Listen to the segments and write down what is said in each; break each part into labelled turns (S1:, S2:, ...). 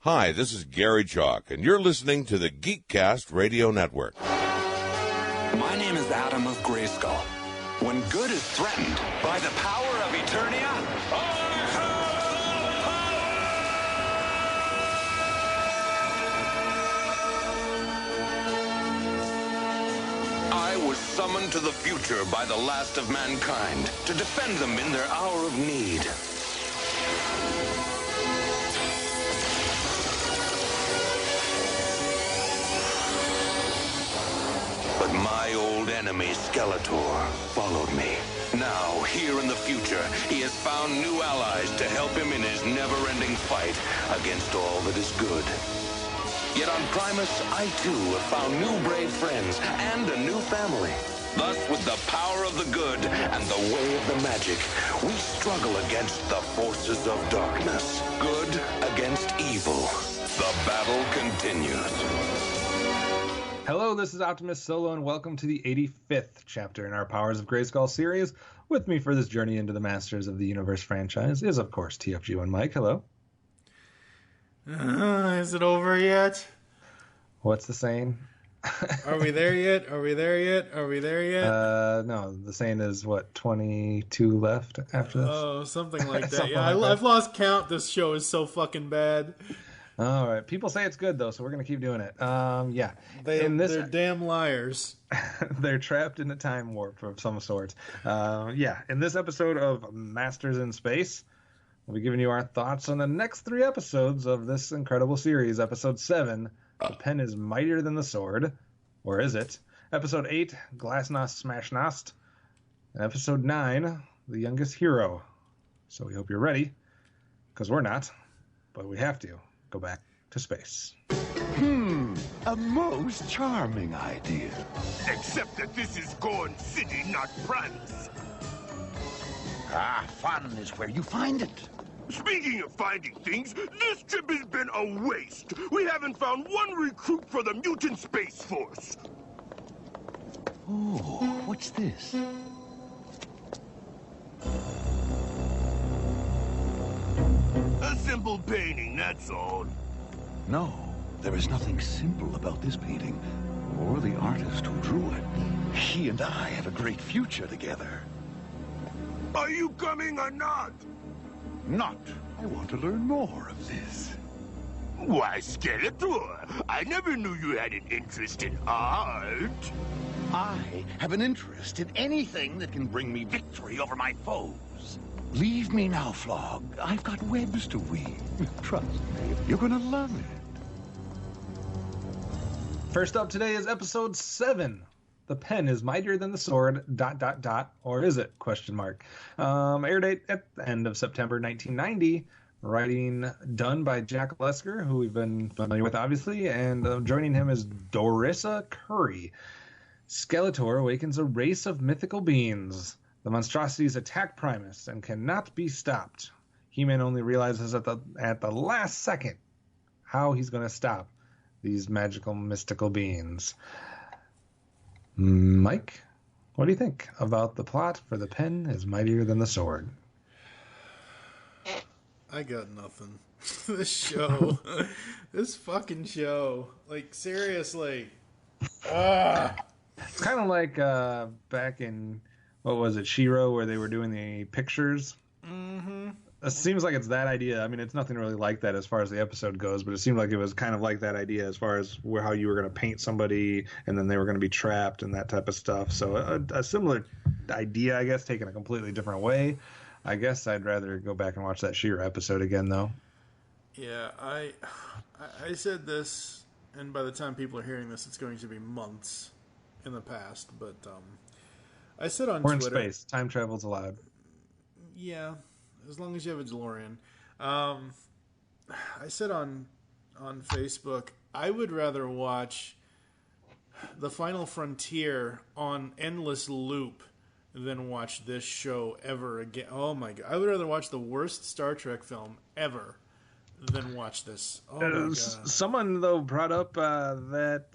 S1: Hi, this is Gary Chalk, and you're listening to the Geekcast Radio Network.
S2: My name is Adam of Grayskull. When good is threatened by the power of Eternia, I was summoned to the future by the last of mankind to defend them in their hour of need. But my old enemy, Skeletor, followed me. Now, here in the future, he has found new allies to help him in his never-ending fight against all that is good. Yet on Primus, I too have found new brave friends and a new family. Thus, with the power of the good and the way of the magic, we struggle against the forces of darkness. Good against evil. The battle continues.
S3: Hello, this is OptimusSolo, and welcome to the 85th chapter in our Powers of Grayskull series. With me for this journey into the Masters of the Universe franchise is, of course, TFG1Mike. Hello.
S4: Is it over yet?
S3: What's the saying?
S4: Are we there yet? Are we there yet? Are we there yet?
S3: No, the saying is, 22 left after this?
S4: Oh, something like that.
S3: Something
S4: Yeah,
S3: like
S4: I've lost count. This show is so fucking bad.
S3: All right. People say it's good, though, so we're going to keep doing it. Yeah.
S4: They're damn liars.
S3: They're trapped in a time warp of some sort. Yeah. In this episode of Masters in Space, we'll be giving you our thoughts on the next 3 episodes of this incredible series. Episode 7, The Pen is Mightier Than the Sword. Or is it? Episode 8, Glastnost Schmaznost. And Episode 9, The Youngest Hero. So we hope you're ready, because we're not, but we have to go back to space.
S5: A most charming idea.
S6: Except that this is Gorn City, not France.
S5: Fun is where you find it.
S6: Speaking of finding things, this trip has been a waste. We haven't found one recruit for the Mutant Space Force.
S5: Oh, what's this?
S6: A simple painting, that's all.
S5: No, there is nothing simple about this painting, or the artist who drew it. He and I have a great future together.
S6: Are you coming or not?
S5: Not. I want to learn more of this.
S6: Why, Skeletor, I never knew you had an interest in art.
S5: I have an interest in anything that can bring me victory over my foes. Leave me now, Flog. I've got webs to weave. Trust me, you're gonna love it.
S3: First up today is Episode 7. The Pen is Mightier Than the Sword, ... or is it? Air date at the end of September 1990. Writing done by Jack Lesker, who we've been familiar with, obviously, and joining him is Dorissa Curry. Skeletor awakens a race of mythical beings. The monstrosities attack Primus and cannot be stopped. He-Man only realizes at the last second how he's going to stop these magical, mystical beings. Mike, what do you think about the plot for The Pen is Mightier Than the Sword?
S4: I got nothing. This show. This fucking show. Like, seriously.
S3: It's kind of like back in, what was it, She-Ra, where they were doing the pictures. Mm-hmm. It seems like it's that idea. I mean, it's nothing really like that as far as the episode goes, but it seemed like it was kind of like that idea as far as how you were going to paint somebody and then they were going to be trapped and that type of stuff. So a similar idea, I guess, taken a completely different way. I guess I'd rather go back and watch that She-Ra episode again, though. Yeah,
S4: I said this, and by the time people are hearing this, it's going to be months in the past, but I said on
S3: Twitter...
S4: Twitter...
S3: We're in space. Time travel's allowed.
S4: Yeah, as long as you have a DeLorean. I said on Facebook, I would rather watch The Final Frontier on endless loop than watch this show ever again. Oh my God. I would rather watch the worst Star Trek film ever than watch this. Oh my God.
S3: Someone, though, brought up that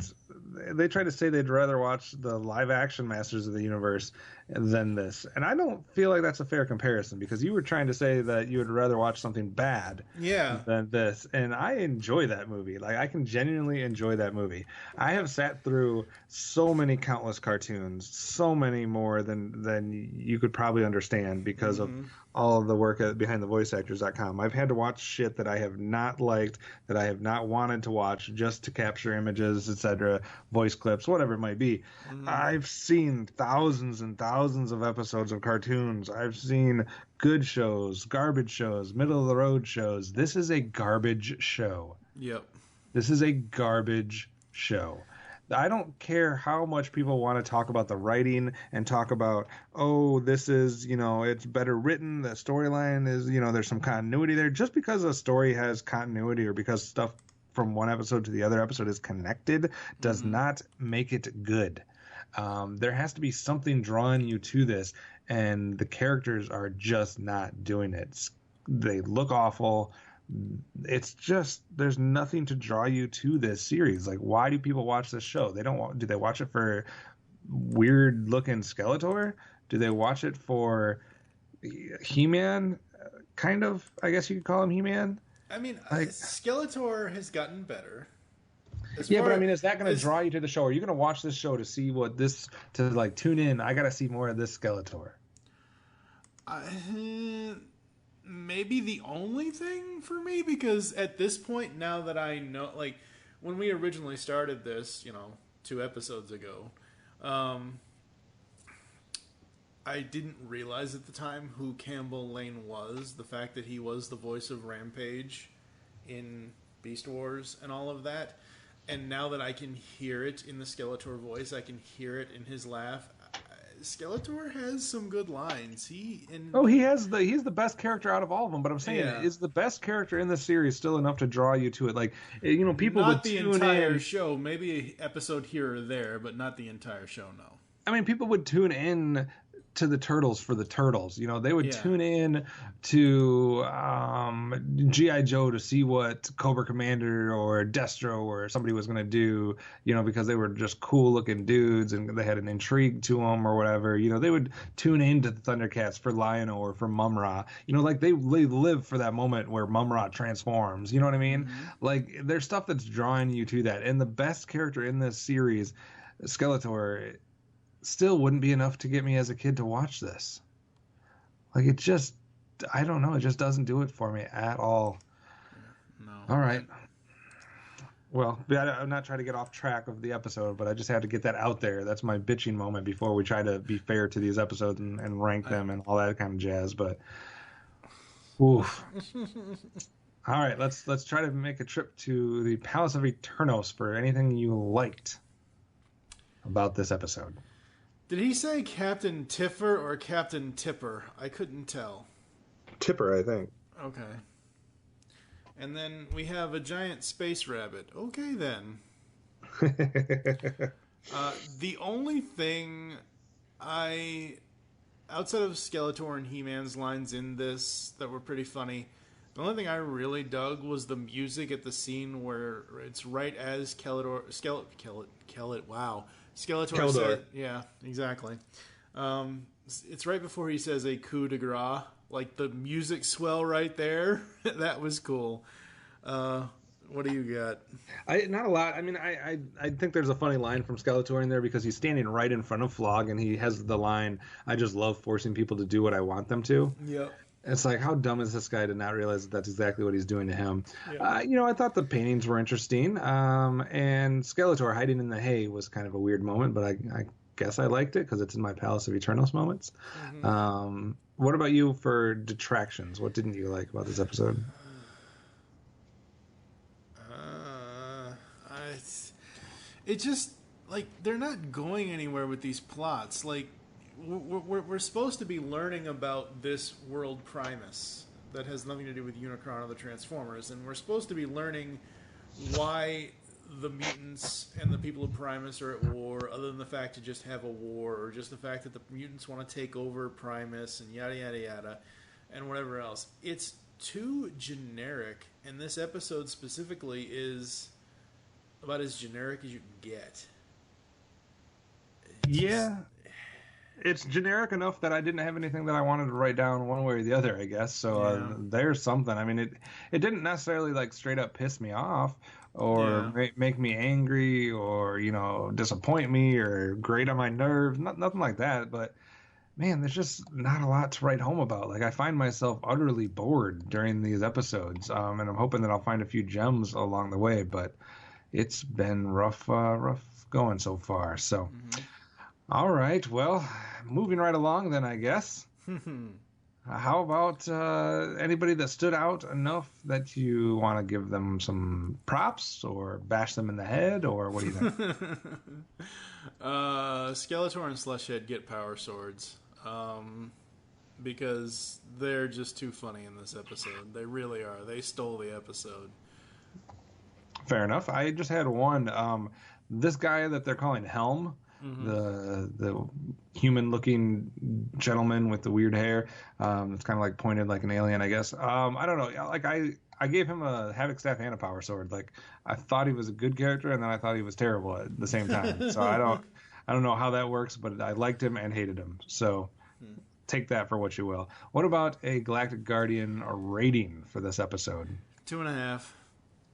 S3: they tried to say they'd rather watch the live-action Masters of the Universe, than this. And I don't feel like that's a fair comparison, because you were trying to say that you would rather watch something bad than this. And I enjoy that movie. Like, I can genuinely enjoy that movie. I have sat through so many countless cartoons, so many more than you could probably understand, because of all of the work at BehindTheVoiceActors.com. I've had to watch shit that I have not liked, that I have not wanted to watch, just to capture images, etc., voice clips, whatever it might be. I've seen thousands and thousands of episodes of cartoons. I've seen good shows, garbage shows, middle of the road shows. This is a garbage show.
S4: Yep.
S3: This is a garbage show. I don't care how much people want to talk about the writing and talk about, oh, this is, it's better written. The storyline is, there's some continuity there. Just because a story has continuity, or because stuff from one episode to the other episode is connected, does not make it good. There has to be something drawing you to this, and the characters are just not doing it. They look awful. It's just, there's nothing to draw you to this series. Like, why do people watch this show? Do they watch it for weird looking Skeletor? Do they watch it for He-Man? Kind of, I guess you could call him He-Man.
S4: I mean, Skeletor has gotten better.
S3: But I mean, is that going to draw you to the show? Are you going to watch this show to see what this, to like tune in? I got to see more of this Skeletor.
S4: Maybe the only thing for me, because at this point, now that I know, like, when we originally started this, 2 episodes ago, I didn't realize at the time who Campbell Lane was. The fact that he was the voice of Rampage in Beast Wars and all of that. And now that I can hear it in the Skeletor voice, I can hear it in his laugh. Skeletor has some good lines. He's the best character out of all of them. But I'm saying, is the best character in the series still enough to draw you to it? Like, people not
S3: would
S4: the
S3: tune
S4: entire
S3: in.
S4: show, maybe an episode here or there, but not the entire show. No.
S3: I mean, people would tune in to the Turtles for the Turtles. They would tune in to G.I. Joe to see what Cobra Commander or Destro or somebody was going to do, because they were just cool looking dudes and they had an intrigue to them or whatever. They would tune into the Thundercats for Lion-O or for Mum-Ra. Like they live for that moment where Mum-Ra transforms. You know what I mean? Like, there's stuff that's drawing you to that. And the best character in this series, Skeletor, still wouldn't be enough to get me as a kid to watch this. Like, it just, I don't know, it just doesn't do it for me at all.
S4: No.
S3: All right. Well, I'm not trying to get off track of the episode, but I just had to get that out there. That's my bitching moment before we try to be fair to these episodes and rank them and all that kind of jazz. But, oof. All right, let's try to make a trip to the Palace of Eternos for anything you liked about this episode.
S4: Did he say Captain Tiffer or Captain Tipper? I couldn't tell.
S3: Tipper, I think.
S4: Okay. And then we have a giant space rabbit. Okay, then. The only thing outside of Skeletor and He-Man's lines in this that were pretty funny, the only thing I really dug was the music at the scene where it's right as Skeletor said, yeah, exactly. It's right before he says a coup de grace, like the music swell right there. That was cool. What do you got?
S3: Not a lot. I mean, I think there's a funny line from Skeletor in there because he's standing right in front of Flog and he has the line, "I just love forcing people to do what I want them to."
S4: Yep.
S3: It's like, how dumb is this guy to not realize that that's exactly what he's doing to him?
S4: Yeah.
S3: I thought the paintings were interesting. And Skeletor hiding in the hay was kind of a weird moment, but I guess I liked it because it's in my Palace of Eternos moments. Mm-hmm. What about you for detractions? What didn't you like about this episode?
S4: It just, like, they're not going anywhere with these plots. Like, we're supposed to be learning about this world Primus that has nothing to do with Unicron or the Transformers, and we're supposed to be learning why the mutants and the people of Primus are at war, other than the fact to just have a war, or just the fact that the mutants want to take over Primus and yada yada yada, and whatever else. It's too generic, and this episode specifically is about as generic as you can get.
S3: it's generic enough that I didn't have anything that I wanted to write down one way or the other, I guess. So there's something. I mean, it didn't necessarily like straight up piss me off or make me angry or, disappoint me or grate on my nerves. Nothing like that. But man, there's just not a lot to write home about. Like I find myself utterly bored during these episodes. And I'm hoping that I'll find a few gems along the way, but it's been rough going so far. So, all right. Well, moving right along then, I guess. How about anybody that stood out enough that you want to give them some props or bash them in the head, or what do you think?
S4: Skeletor and Slushhead get power swords because they're just too funny in this episode. They really are. They stole the episode.
S3: Fair enough. I just had one. This guy that they're calling Helm, the human-looking gentleman with the weird hair, it's kind of like pointed like an alien, I guess. I don't know. Like I gave him a Havoc Staff and a Power Sword. Like I thought he was a good character, and then I thought he was terrible at the same time. So I don't know how that works, but I liked him and hated him. So take that for what you will. What about a Galactic Guardian rating for this episode?
S4: 2.5.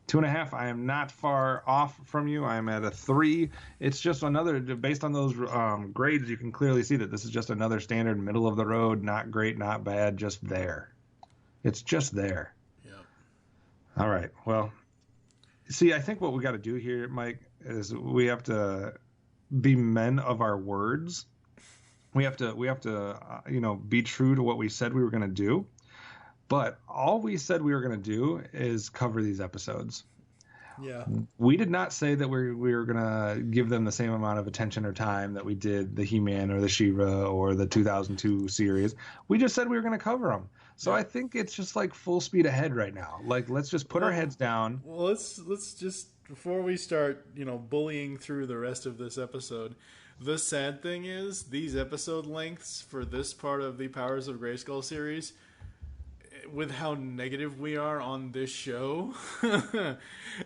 S3: 2.5. I am not far off from you. I am at a 3. It's just another, based on those grades, you can clearly see that this is just another standard middle of the road, not great, not bad, just there. It's just there.
S4: Yep.
S3: All right. Well, see, I think what we got to do here, Mike, is we have to be men of our words. We have to be true to what we said we were going to do. But all we said we were going to do is cover these episodes.
S4: Yeah.
S3: We did not say that we were going to give them the same amount of attention or time that we did the He-Man or the She-Ra or the 2002 series. We just said we were going to cover them. So I think it's just like full speed ahead right now. Like, let's just put our heads down.
S4: Well, let's just, before we start, bullying through the rest of this episode, the sad thing is these episode lengths for this part of the Powers of Grayskull series, with how negative we are on this show,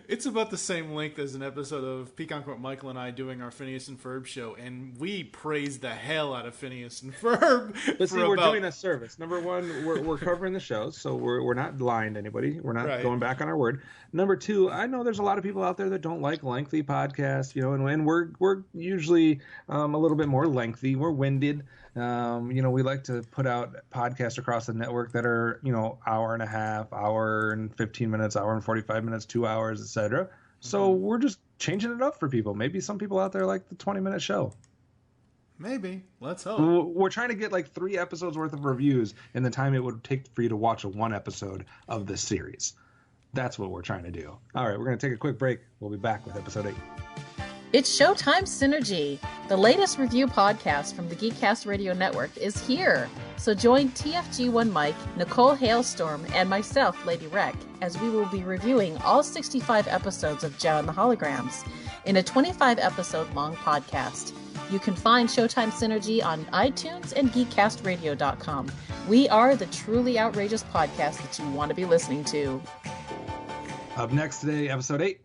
S4: it's about the same length as an episode of Pecan Court Michael and I doing our Phineas and Ferb show, and we praise the hell out of Phineas and Ferb.
S3: But see, we're doing a service. Number one, we're covering the shows, so we're not lying to anybody. We're not going back on our word. Number two, I know there's a lot of people out there that don't like lengthy podcasts, and we're usually a little bit more lengthy. We're winded. We like to put out podcasts across the network that are, hour and a half, hour and 15 minutes, hour and 45 minutes, 2 hours, etc. So we're just changing it up for people. Maybe some people out there like the 20-minute show.
S4: Maybe. Let's hope.
S3: We're trying to get like 3 episodes worth of reviews in the time it would take for you to watch one episode of this series. That's what we're trying to do. All right, we're going to take a quick break. We'll be back with episode 8.
S7: It's Showtime Synergy. The latest review podcast from the Geekcast Radio Network is here. So join TFG1Mike, Nicole Hailstorm, and myself, Lady Wreck, as we will be reviewing all 65 episodes of Joe and the Holograms in a 25-episode-long podcast. You can find Showtime Synergy on iTunes and GeekCastRadio.com. We are the truly outrageous podcast that you want to be listening to.
S3: Up next today, episode 8,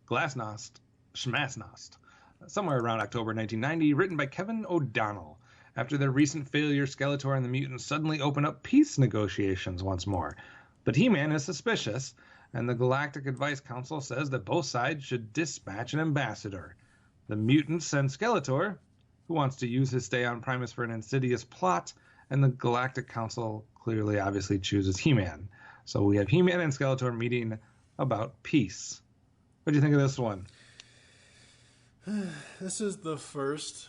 S3: Glastnost Schmaznost, somewhere around October 1990, written by Kevin O'Donnell. After their recent failure, Skeletor and the mutants suddenly open up peace negotiations once more. But He-Man is suspicious, and the Galactic Advice Council says that both sides should dispatch an ambassador. The mutants send Skeletor, who wants to use his stay on Primus for an insidious plot, and the Galactic Council clearly obviously chooses He-Man. So we have He-Man and Skeletor meeting about peace. What do you think of this one?
S4: This is the first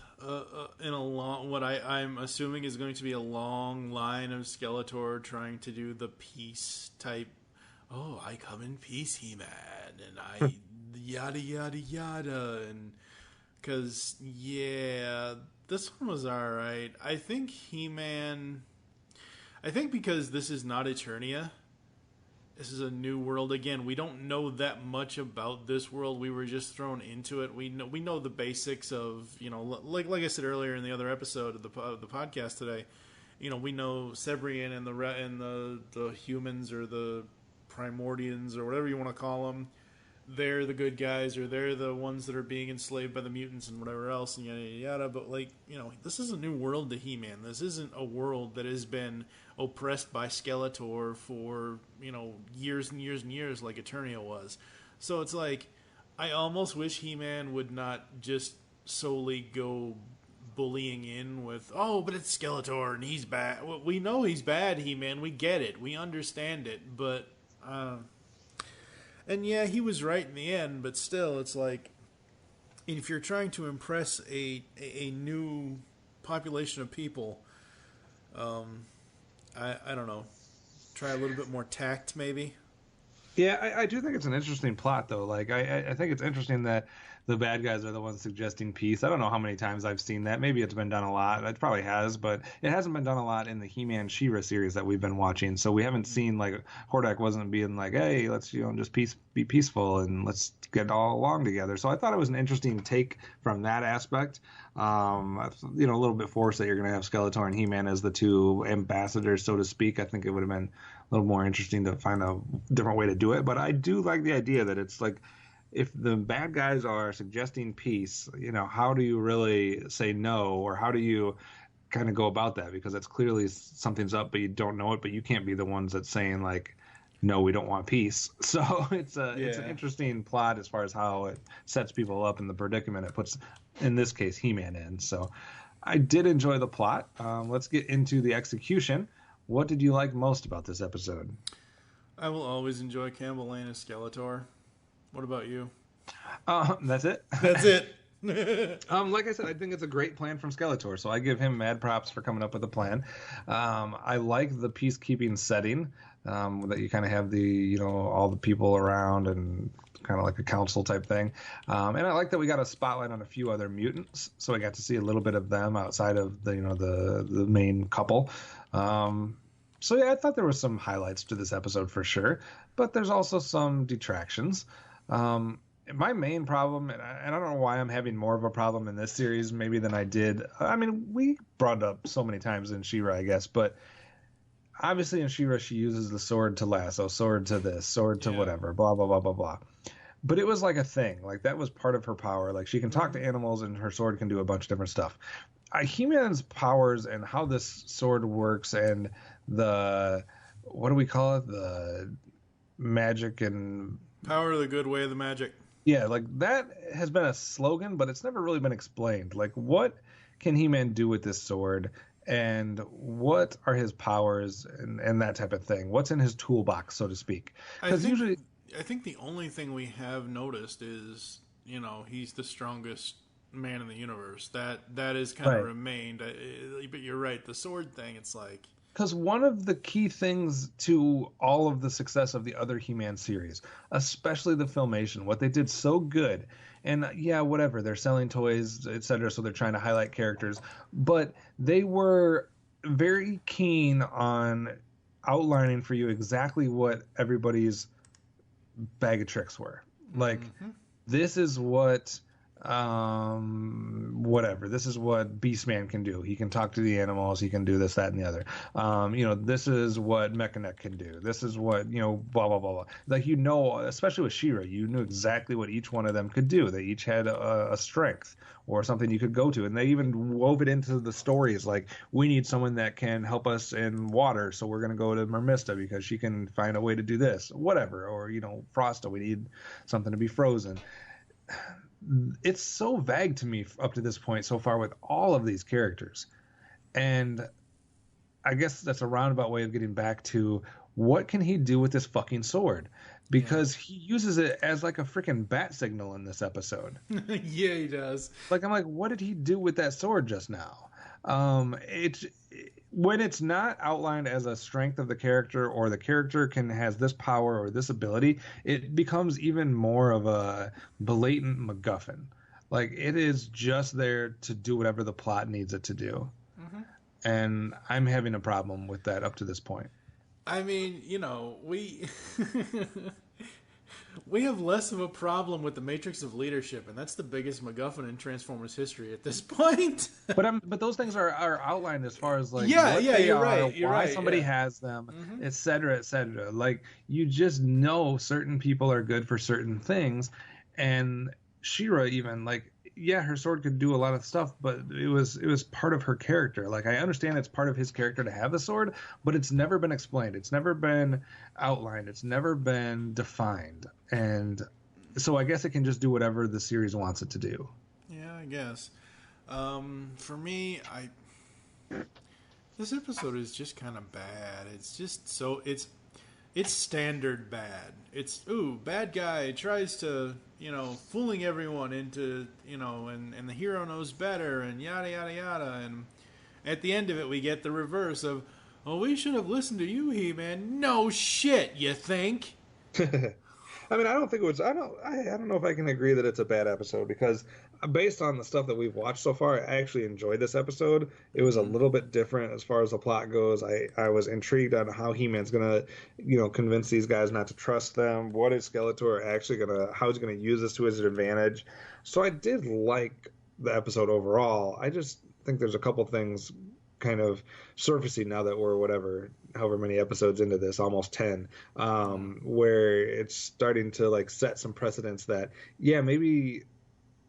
S4: in a long, what I'm assuming is going to be a long line of Skeletor trying to do the peace type. Oh, I come in peace, He-Man, and I yada yada yada, and because this one was all right. I think He-Man. I think because this is not Eternia. This is a new world. Again, we don't know that much about this world. We were just thrown into it. We know the basics of, like I said earlier in the other episode of the podcast today. We know Sebrian and the humans or the Primordians or whatever you want to call them. they're the good guys or they're the ones that are being enslaved by the mutants and whatever else and yada yada yada. But like, you know, this is a new world to He-Man. This isn't a world that has been oppressed by Skeletor for, you know, years and years and years like Eternia was. So it's like, I almost wish He-Man would not just solely go bullying in with, oh, but it's Skeletor and he's bad. We know he's bad, He-Man. We get it. We understand it. But, and yeah, he was right in the end, but still, it's like, if you're trying to impress a new population of people, I don't know, try a little bit more tact, maybe.
S3: Yeah, I do think it's an interesting plot, though. Like, I think it's interesting that the bad guys are the ones suggesting peace. I don't know how many times I've seen that. Maybe it's been done a lot. It probably has, but it hasn't been done a lot in the He-Man She-Ra series that we've been watching. So we haven't seen, like, Hordak wasn't being like, hey, let's, you know, just be peaceful and let's get all along together. So I thought it was an interesting take from that aspect. You know, a little bit forced that you're going to have Skeletor and He-Man as the two ambassadors, so to speak. I think it would have been a little more interesting to find a different way to do it. But I do like the idea that it's like, if the bad guys are suggesting peace, you know, how do you really say no, or how do you kind of go about that? Because it's clearly something's up, but you don't know it, but you can't be the ones that's saying like, no, we don't want peace. So it's an interesting plot as far as how it sets people up in the predicament it puts, in this case, He-Man in. So I did enjoy the plot. Let's get into the execution. What did you like most about this episode?
S4: I will always enjoy Campbell Lane as Skeletor. What about you?
S3: That's it.
S4: That's it.
S3: Like I said, I think it's a great plan from Skeletor, so I give him mad props for coming up with a plan. I like the peacekeeping setting, that you kind of have the, you know, all the people around and kind of like a council type thing. And I like that we got a spotlight on a few other mutants, so I got to see a little bit of them outside of the, you know, the main couple. So yeah, I thought there was some highlights to this episode for sure, but there's also some detractions. My main problem, and I don't know why I'm having more of a problem in this series maybe than I did. I mean, we brought it up so many times in She-Ra, I guess, but obviously in She-Ra she uses the sword to lasso, sword to this, sword to whatever, blah, blah, blah, blah, blah. But it was like a thing. Like, that was part of her power. Like, she can talk to animals and her sword can do a bunch of different stuff. He-Man's powers and how this sword works and the, what do we call it? The magic and...
S4: Power of the good, way of the magic.
S3: Yeah, like that has been a slogan, but it's never really been explained. Like, what can He-Man do with this sword, and what are his powers, and that type of thing? What's in his toolbox, so to speak? Because usually,
S4: I think the only thing we have noticed is, you know, he's the strongest man in the universe. That is kind of remained. But you're right, the sword thing. It's like.
S3: Because one of the key things to all of the success of the other He-Man series, especially the Filmation, what they did so good, and yeah, whatever, they're selling toys, etc., so they're trying to highlight characters, but they were very keen on outlining for you exactly what everybody's bag of tricks were. Like, this is what... whatever. This is what Beastman can do. He can talk to the animals. He can do this, that, and the other. You know, this is what Mechanic can do. This is what, you know, blah, blah, blah, blah. Like, you know, especially with She-Ra, you knew exactly what each one of them could do. They each had a strength or something you could go to. And they even wove it into the stories. Like, we need someone that can help us in water, so we're going to go to Mermista because she can find a way to do this. Whatever. Or, you know, Frosta, we need something to be frozen. It's so vague to me up to this point so far with all of these characters. And I guess that's a roundabout way of getting back to what can he do with this fucking sword? Because he uses it as like a freaking bat signal in this episode.
S4: Yeah, he does.
S3: Like, I'm like, what did he do with that sword just now? When it's not outlined as a strength of the character, or the character has this power or this ability, it becomes even more of a blatant MacGuffin. Like, it is just there to do whatever the plot needs it to do. And I'm having a problem with that up to this point.
S4: I mean, you know, We have less of a problem with the Matrix of Leadership, and that's the biggest MacGuffin in Transformers history at this point.
S3: But those things are outlined as far as like
S4: Yeah,
S3: what
S4: yeah,
S3: they
S4: you're
S3: are,
S4: right. You're
S3: why
S4: right,
S3: somebody
S4: yeah.
S3: has them, et cetera, et cetera. Like you just know certain people are good for certain things, and She-Ra even like. Yeah, her sword could do a lot of stuff, but it was part of her character. Like I understand it's part of his character to have the sword, but it's never been explained. It's never been outlined. It's never been defined. And so I guess it can just do whatever the series wants it to do.
S4: Yeah, I guess. For me, this episode is just kind of bad. It's just so it's standard bad. It's bad guy tries to fooling everyone into and the hero knows better and yada yada yada, and at the end of it we get the reverse of, oh, we should have listened to you, He-Man. No shit, you think?
S3: I mean, I don't think it was. I don't know if I can agree that it's a bad episode, because based on the stuff that we've watched so far, I actually enjoyed this episode. It was a little bit different as far as the plot goes. I was intrigued on how He-Man's gonna, convince these guys not to trust them. What is Skeletor actually how he's gonna use this to his advantage? So I did like the episode overall. I just think there's a couple things kind of surfacing now that we're however many episodes into this, almost 10, where it's starting to like set some precedents that, yeah, maybe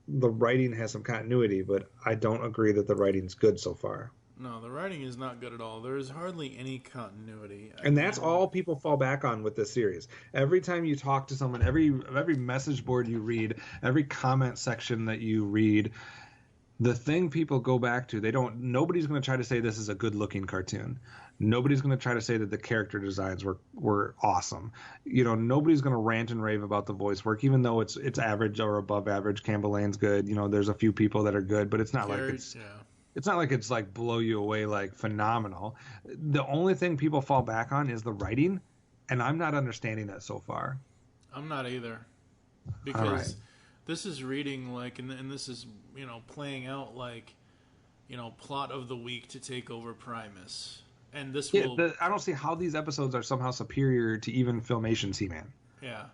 S3: the writing has some continuity, but I don't agree that the writing's good so far.
S4: No, the writing is not good at all. There is hardly any continuity.
S3: And that's all people fall back on with this series. Every time you talk to someone, every message board you read, every comment section that you read, the thing people go back to, nobody's going to try to say this is a good looking cartoon. Nobody's going to try to say that the character designs were awesome. Nobody's going to rant and rave about the voice work, even though it's average or above average. Campbell Lane's good. There's a few people that are good, but it's not it's not like it's like blow you away, like phenomenal. The only thing people fall back on is the writing, and I'm not understanding that so far.
S4: I'm not either, because this is reading like, and this is playing out like, plot of the week to take over Primus, and this will.
S3: I don't see how these episodes are somehow superior to even Filmation's He-Man.
S4: Yeah.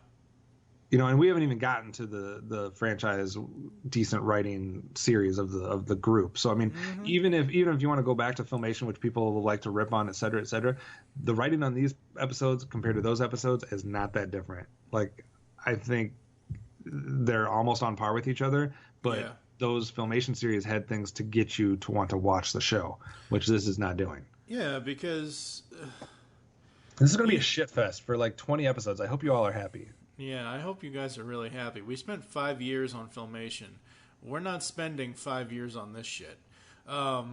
S3: And we haven't even gotten to the franchise decent writing series of the group. So I mean, even if you want to go back to Filmation, which people will like to rip on, et cetera, the writing on these episodes compared to those episodes is not that different. Like, I think they're almost on par with each other, but those Filmation series had things to get you to want to watch the show, which this is not doing.
S4: Yeah, because
S3: this is going to be a shit fest for like 20 episodes. I hope you all are happy.
S4: Yeah, I hope you guys are really happy. We spent 5 years on Filmation. We're not spending 5 years on this shit.
S3: We're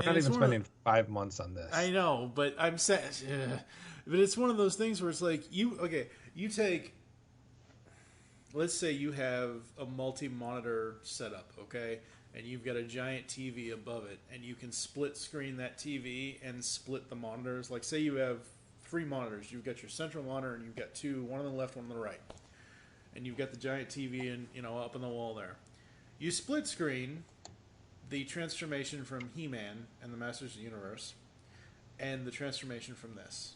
S3: not even spending 5 months on this.
S4: I know, but I'm saying, but it's one of those things where it's like you take. Let's say you have a multi-monitor setup, okay, and you've got a giant TV above it, and you can split screen that TV and split the monitors. Like, say you have 3 monitors. You've got your central monitor, and you've got 2, one on the left, one on the right, and you've got the giant TV and up on the wall there. You split screen the transformation from He-Man and the Masters of the Universe, and the transformation from this.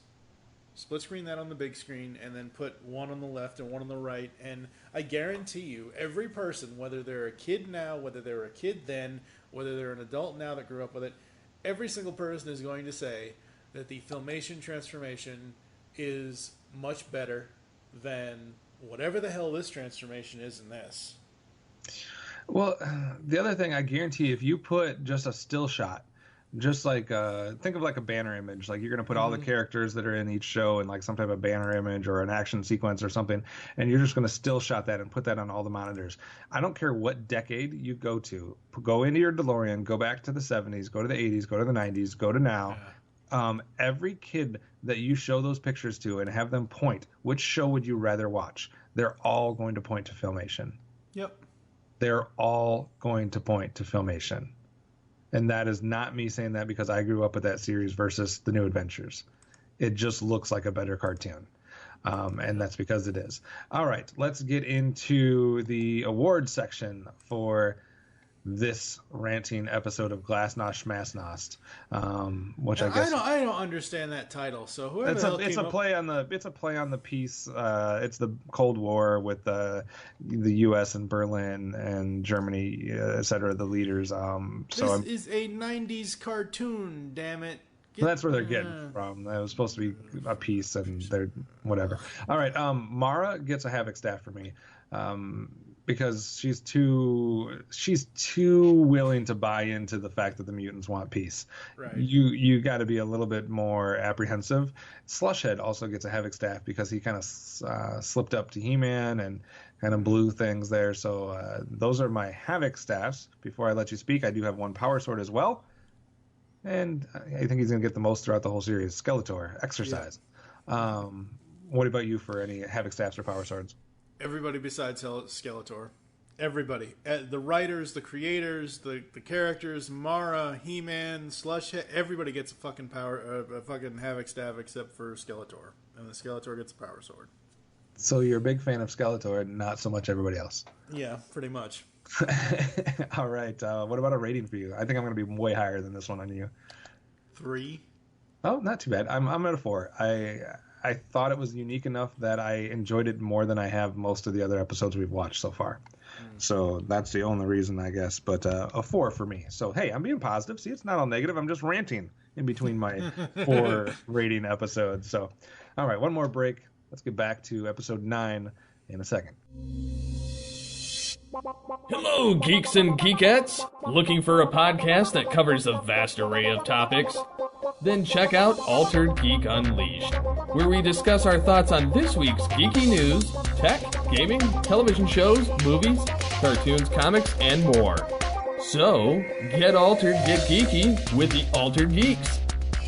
S4: Split screen that on the big screen, and then put one on the left and one on the right. And I guarantee you, every person, whether they're a kid now, whether they were a kid then, whether they're an adult now that grew up with it, every single person is going to say that the Filmation transformation is much better than whatever the hell this transformation is in this.
S3: Well, the other thing, I guarantee if you put just a still shot, just like think of like a banner image, like you're going to put all the characters that are in each show in like some type of banner image or an action sequence or something, and you're just going to still shot that and put that on all the monitors. I don't care what decade you go to. Go into your DeLorean, go back to the 70s, go to the 80s, go to the 90s, go to now. Every kid that you show those pictures to and have them point, which show would you rather watch? They're all going to point to Filmation.
S4: Yep.
S3: They're all going to point to Filmation. And that is not me saying that because I grew up with that series versus the New Adventures. It just looks like a better cartoon. And that's because it is. All right, let's get into the awards section for this ranting episode of Glastnost Schmaznost, which I guess
S4: I don't understand that title. So whoever
S3: it's a play on the piece. It's the Cold War with the U.S. and Berlin and Germany, etc. The leaders.
S4: This is a '90s cartoon. Damn it!
S3: That's where they're getting from. It was supposed to be a piece, and they're whatever. All right, Mara gets a Havoc staff for me. Because she's too willing to buy into the fact that the mutants want peace.
S4: Right.
S3: You got to be a little bit more apprehensive. Slushhead also gets a Havoc staff because he kind of slipped up to He-Man and kind of blew things there. So those are my Havoc staffs. Before I let you speak, I do have one Power Sword as well, and I think he's going to get the most throughout the whole series. Skeletor, Exercise. Yeah. What about you for any Havoc staffs or Power Swords?
S4: Everybody besides Skeletor. Everybody. The writers, the creators, the characters, Mara, He-Man, Slushhead, everybody gets a fucking Havoc staff except for Skeletor. And the Skeletor gets a Power Sword.
S3: So you're a big fan of Skeletor, not so much everybody else.
S4: Yeah, pretty much.
S3: All right. What about a rating for you? I think I'm going to be way higher than this one on you.
S4: 3.
S3: Oh, not too bad. I'm at a 4. I thought it was unique enough that I enjoyed it more than I have most of the other episodes we've watched so far. So that's the only reason, I guess. But a 4 for me. So, hey, I'm being positive. See, it's not all negative. I'm just ranting in between my 4 rating episodes. So, all right, one more break. Let's get back to episode 9 in a second.
S8: Hello, geeks and geekettes! Looking for a podcast that covers a vast array of topics? Then check out Altered Geek Unleashed, where we discuss our thoughts on this week's geeky news, tech, gaming, television shows, movies, cartoons, comics, and more. So, get altered, get geeky with the Altered Geeks,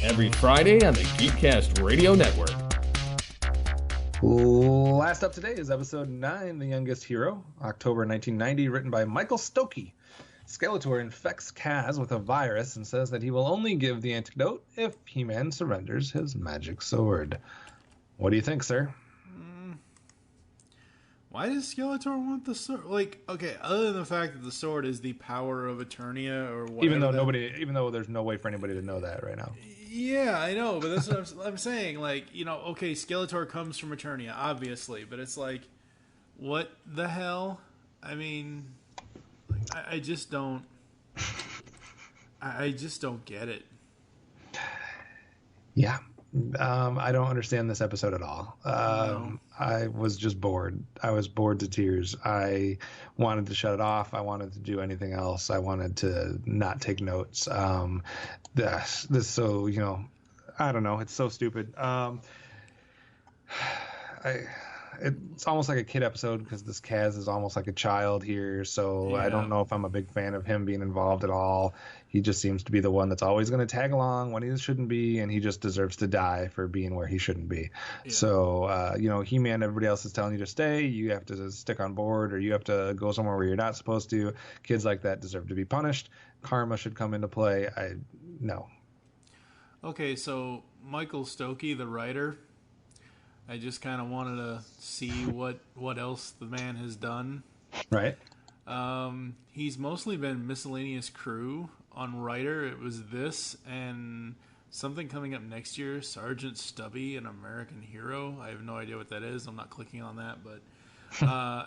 S8: every Friday on the Geekcast Radio Network.
S3: Last up today is episode 9, The Youngest Hero, October 1990, written by Michael Stokey. Skeletor infects Kaz with a virus and says that he will only give the antidote if He-Man surrenders his magic sword. What do you think, sir?
S4: Why does Skeletor want the sword? Like, okay, other than the fact that the sword is the power of Eternia or whatever.
S3: Even though there's no way for anybody to know that right now.
S4: Yeah, I know, but that's what I'm saying. Like, okay, Skeletor comes from Eternia, obviously, but it's like, what the hell? I mean, I just don't get it.
S3: Yeah. I don't understand this episode at all.
S4: No.
S3: I was just bored. I was bored to tears. I wanted to shut it off. I wanted to do anything else. I wanted to not take notes. This so, I don't know. It's so stupid. It's almost like a kid episode because this Kaz is almost like a child here. So yeah. I don't know if I'm a big fan of him being involved at all. He just seems to be the one that's always going to tag along when he shouldn't be, and he just deserves to die for being where he shouldn't be. Yeah. So, He-Man, everybody else is telling you to stay. You have to stick on board, or you have to go somewhere where you're not supposed to. Kids like that deserve to be punished. Karma should come into play. No.
S4: Okay, so Michael Stokey, the writer, I just kind of wanted to see what else the man has done.
S3: Right.
S4: He's mostly been miscellaneous crew on writer. It was this and something coming up next year, Sergeant Stubby, an American Hero. I have no idea what that is. I'm not clicking on that, but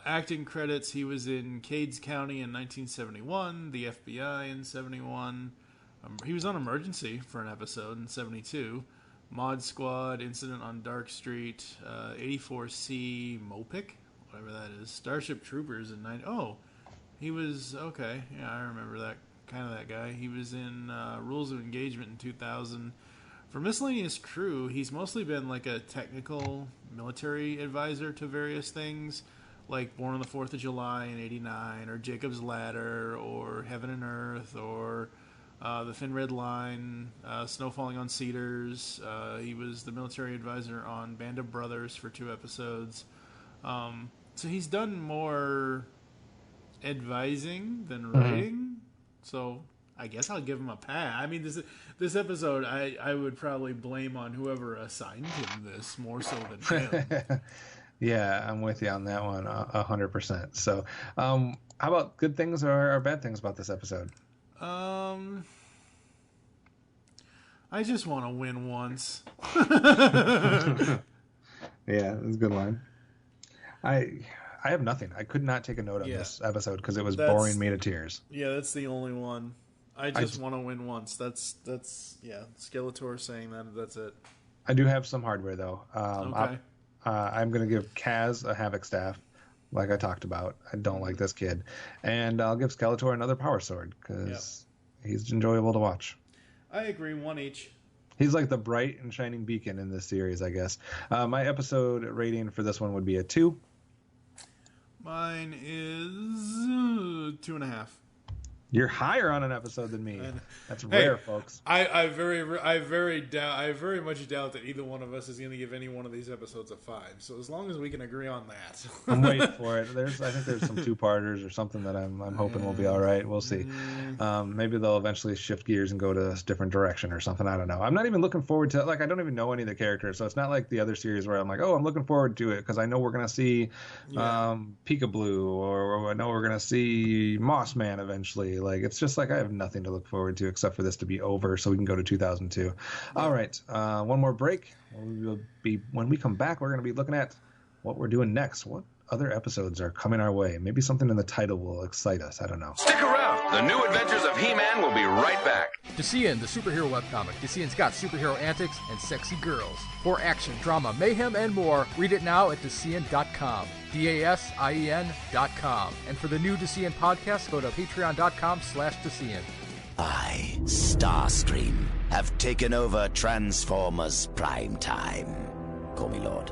S4: acting credits, he was in Cades County in 1971, the FBI in 71. He was on Emergency for an episode in 72. Mod Squad, Incident on Dark Street, 84C Mopic, whatever that is. Starship Troopers in 90. Oh, he was, okay. Yeah, I remember that guy. He was in Rules of Engagement in 2000. For miscellaneous crew, he's mostly been like a technical military advisor to various things, like Born on the 4th of July in 89, or Jacob's Ladder, or Heaven and Earth, or The Thin Red Line, Snow Falling on Cedars. He was the military advisor on Band of Brothers for 2 episodes. So he's done more advising than writing. So I guess I'll give him a pass. I mean, this episode, I would probably blame on whoever assigned him this more so than him.
S3: Yeah, I'm with you on that one, 100%. So, how about good things or bad things about this episode?
S4: I just want to win once.
S3: Yeah, that's a good line. I have nothing. I could not take a note on this episode because it was boring me to tears.
S4: Yeah, that's the only one. I just want to win once. That's Skeletor saying that. That's it.
S3: I do have some hardware though.
S4: Okay.
S3: I'm going to give Kaz a Havoc staff, like I talked about. I don't like this kid, and I'll give Skeletor another power sword because he's enjoyable to watch.
S4: I agree. One each.
S3: He's like the bright and shining beacon in this series, I guess. My episode rating for this one would be a 2.
S4: Mine is 2.5.
S3: You're higher on an episode than me. That's rare, folks.
S4: I very much doubt that either one of us is going to give any one of these episodes a 5. So as long as we can agree on that,
S3: I'm waiting for it. I think there's some 2-parters or something that I'm hoping will be all right. We'll see. Maybe they'll eventually shift gears and go to a different direction or something. I don't know. I'm not even looking forward to I don't even know any of the characters, so it's not like the other series where I'm like, oh, I'm looking forward to it because I know we're going to see Peekaboo or I know we're going to see Moss Man eventually. Like, it's just like I have nothing to look forward to except for this to be over so we can go to 2002. Yeah. All right. One more break. When we come back, we're going to be looking at what we're doing next. What other episodes are coming our way? Maybe something in the title will excite us. I don't know.
S2: Stick around. The New Adventures of He-Man will be right back.
S9: DeCian, the superhero webcomic. DeCian's got superhero antics and sexy girls. For action, drama, mayhem, and more, read it now at DeCian.com. DASIEN.com. And for the new DeCian podcast, go to patreon.com/DeCian.
S10: I, Starscream, have taken over Transformers Prime Time. Call me Lord.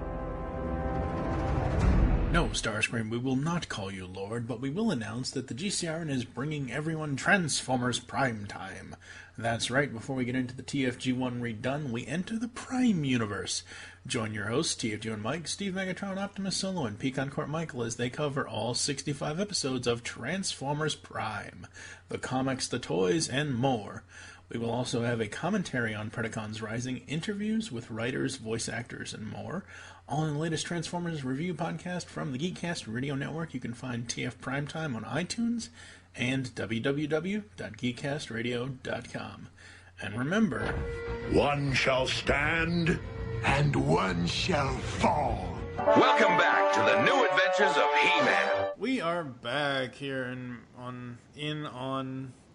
S11: No, Starscream, we will not call you Lord, but we will announce that the GCRN is bringing everyone Transformers Prime Time. That's right, before we get into the TFG1 redone, we enter the Prime Universe. Join your hosts, TFG1Mike, Steve Megatron, OptimusSolo, and Pecan Court Michael as they cover all 65 episodes of Transformers Prime, the comics, the toys, and more. We will also have a commentary on Predacons Rising, interviews with writers, voice actors, and more. All in the latest Transformers review podcast from the Geekcast Radio Network. You can find TF Primetime on iTunes and www.geekcastradio.com. And remember,
S6: one shall stand and one shall fall.
S2: Welcome back to the New Adventures of He-Man.
S4: We are back here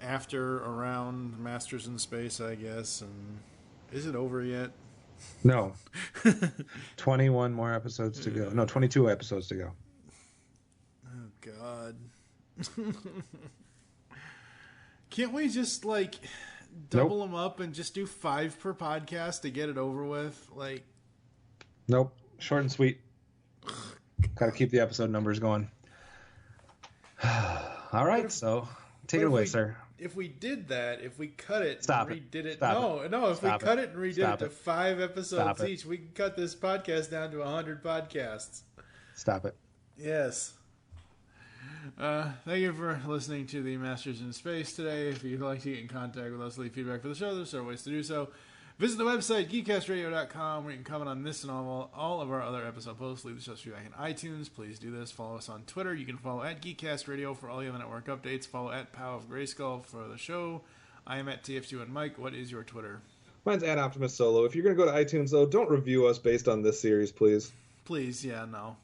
S4: around Masters in Space, I guess. And is it over yet?
S3: No. 21 more episodes to go. No, 22 episodes to go.
S4: Oh, God. Can't we just, double them up and just do 5 per podcast to get it over with?
S3: Nope. Short and sweet. Got to keep the episode numbers going. All right, so take it away, sir.
S4: If we did that, if we cut it
S3: Stop
S4: and
S3: it.
S4: redid it,
S3: Stop it.
S4: no, if
S3: Stop
S4: we cut
S3: it.
S4: it and redid
S3: Stop
S4: it to
S3: it.
S4: 5 episodes
S3: Stop it.
S4: each, we can cut this podcast down to 100 podcasts.
S3: Stop it.
S4: Yes. Thank you for listening to the Masters in Space today. If you'd like to get in contact with us, leave feedback for the show, there's several ways to do so. Visit the website, geekcastradio.com, where you can comment on this and all of our other episode posts. Leave the show's feedback in iTunes. Please do this. Follow us on Twitter. You can follow at GeekCastRadio for all your network updates. Follow at Pow of Grayskull for the show. I am at TFG1Mike. What is your Twitter?
S3: Mine's at OptimusSolo. If you're going to go to iTunes, though, don't review us based on this series, please.
S4: Please, yeah, no.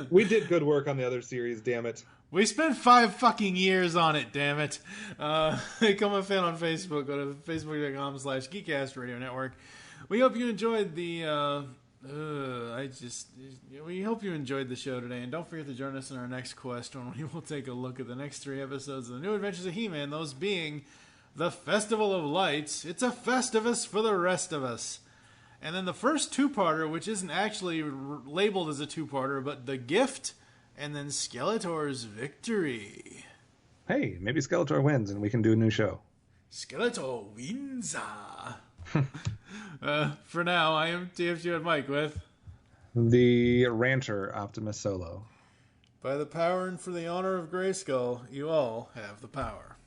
S3: We did good work on the other series, damn it.
S4: We spent 5 fucking years on it, damn it. Become a fan on Facebook. Go to facebook.com/Geekcast Radio Network. We hope you enjoyed we hope you enjoyed the show today, and don't forget to join us in our next quest when we will take a look at the next 3 episodes of the New Adventures of He-Man, those being the Festival of Lights. It's a Festivus for the rest of us. And then the first 2-parter, which isn't actually labeled as a 2-parter, but The Gift, and then Skeletor's Victory.
S3: Hey, maybe Skeletor wins and we can do a new show.
S4: Skeletor wins. For now, I am TFG1Mike with
S3: the ranter OptimusSolo.
S4: By the power and for the honor of Grayskull, you all have the power.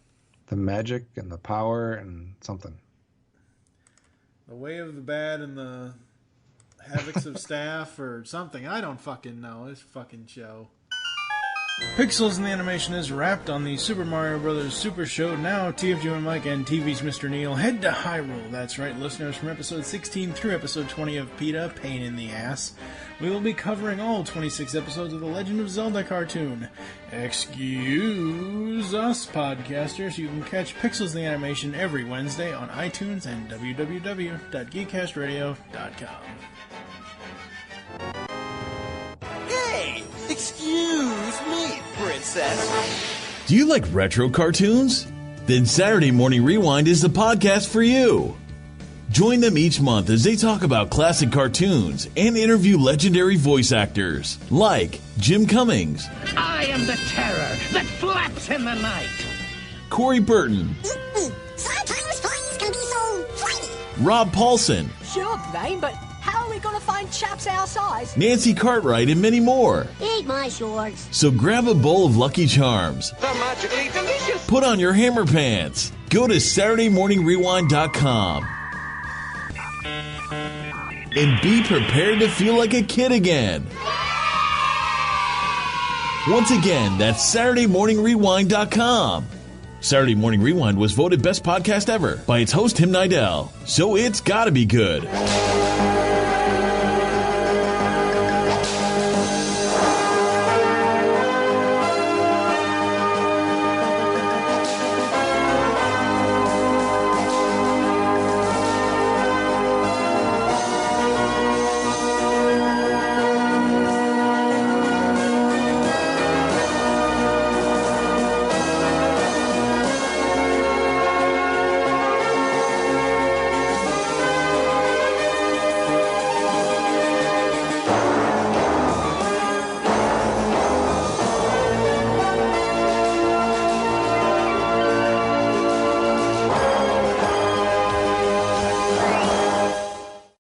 S3: The magic and the power and something.
S4: The way of the bad and the Havocs of Staff or something. I don't fucking know. This fucking show. Pixels in the Animation is wrapped on the Super Mario Bros. Super Show. Now, TFG1Mike and TV's Mr. Neil head to Hyrule. That's right, listeners, from episode 16 through episode 20 of PETA, Pain in the Ass. We will be covering all 26 episodes of the Legend of Zelda cartoon. Excuse us, podcasters. You can catch Pixels in the Animation every Wednesday on iTunes and www.geekcastradio.com.
S12: Hey! Excuse me, princess.
S13: Do you like retro cartoons? Then Saturday Morning Rewind is the podcast for you. Join them each month as they talk about classic cartoons and interview legendary voice actors like Jim Cummings.
S14: I am the terror that flaps in the night.
S13: Corey Burton.
S15: Sometimes toys can be so flighty.
S13: Rob Paulson.
S16: Sure, Blaine, but how are we going to find chaps our size?
S13: Nancy Cartwright and many more.
S15: Eat my shorts.
S13: So grab a bowl of Lucky Charms.
S12: They're magically delicious.
S13: Put on your hammer pants. Go to SaturdayMorningRewind.com. And be prepared to feel like a kid again. Once again, that's SaturdayMorningRewind.com. Saturday Morning Rewind was voted Best Podcast Ever by its host, Tim Nidell. So it's gotta be good.